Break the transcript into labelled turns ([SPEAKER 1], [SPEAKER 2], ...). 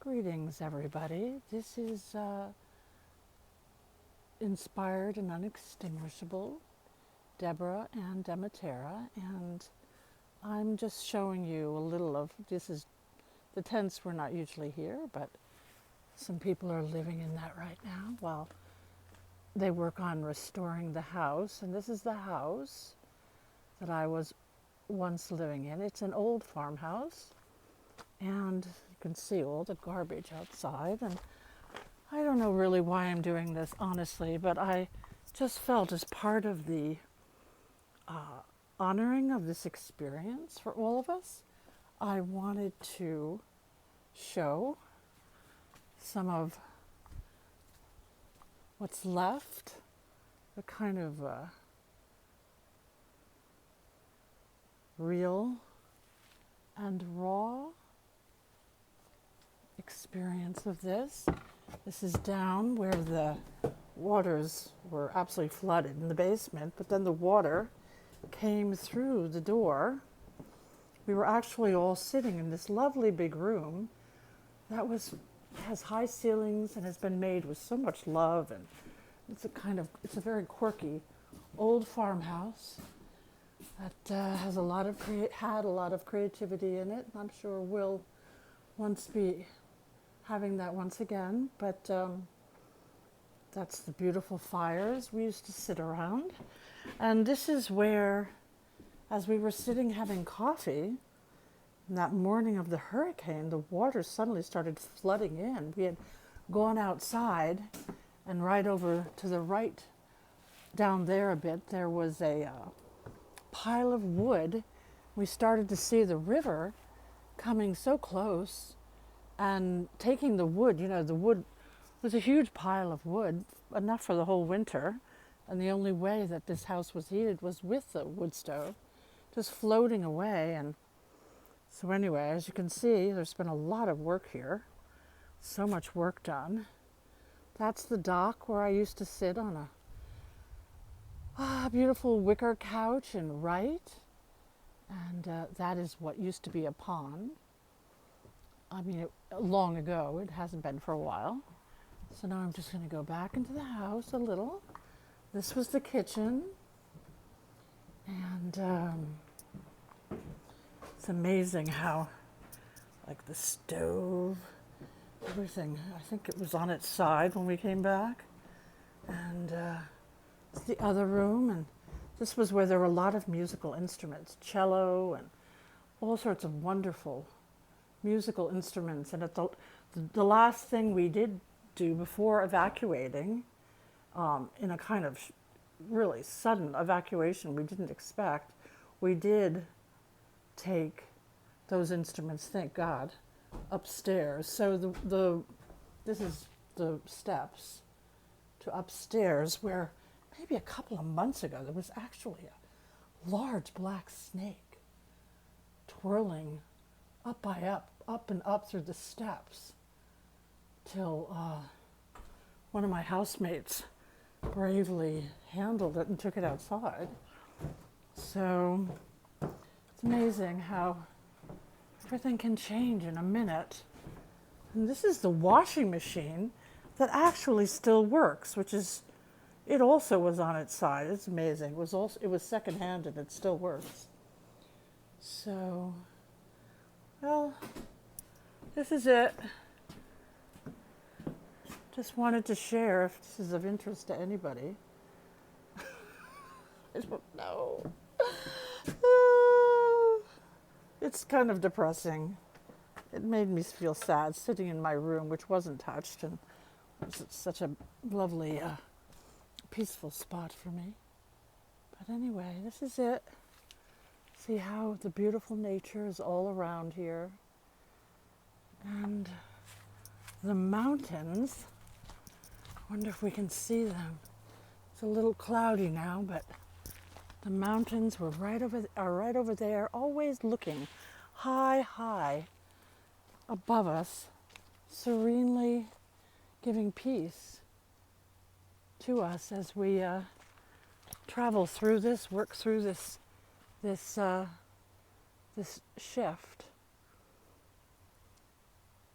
[SPEAKER 1] Greetings, everybody. This is Inspired and Unextinguishable, Deborah and Demetera, and I'm just showing you a little of, this is, the tents were not usually here, but some people are living in that right now while they work on restoring the house. And this is the house that I was once living in. It's an old farmhouse, and you can see all the garbage outside. And I don't know really why I'm doing this, honestly, but I just felt as part of the honoring of this experience for all of us, I wanted to show some of what's left, the kind of real and raw experience of this. This is down where the waters were absolutely flooded in the basement, but then the water came through the door. We were actually all sitting in this lovely big room that has high ceilings and has been made with so much love, and it's a very quirky old farmhouse that had a lot of creativity in it. I'm sure we'll once be having that once again, but that's the beautiful fires we used to sit around. And this is where, as we were sitting having coffee, that morning of the hurricane, the water suddenly started flooding in. We had gone outside, and right over to the right, down there a bit, there was a pile of wood. We started to see the river coming so close and taking the wood. The wood was a huge pile of wood, enough for the whole winter. And the only way that this house was heated was with the wood stove, just floating away. And so anyway, as you can see, there's been a lot of work here. So much work done. That's the dock where I used to sit on a beautiful wicker couch and write. And that is what used to be a pond. I mean, long ago. It hasn't been for a while. So now I'm just going to go back into the house a little. This was the kitchen. And it's amazing how, like, the stove, everything, I think it was on its side when we came back. And it's the other room, and this was where there were a lot of musical instruments, cello and all sorts of wonderful musical instruments. And at the last thing we did do before evacuating, in a kind of really sudden evacuation we didn't expect, we did take those instruments, thank God, upstairs. So this is the steps to upstairs, where maybe a couple of months ago there was actually a large black snake twirling up and up through the steps, till one of my housemates bravely handled it and took it outside. So it's amazing how everything can change in a minute. And this is the washing machine that actually still works, it also was on its side. It's amazing. It was secondhand, and it still works. So, well, this is it. Just wanted to share if this is of interest to anybody. I don't know. It's kind of depressing. It made me feel sad sitting in my room, which wasn't touched, and it was such a lovely, peaceful spot for me. But anyway, this is it. See how the beautiful nature is all around here. And the mountains, I wonder if we can see them. It's a little cloudy now, but the mountains are right over there, always looking high above us, serenely giving peace to us as we travel through this, work through this shift.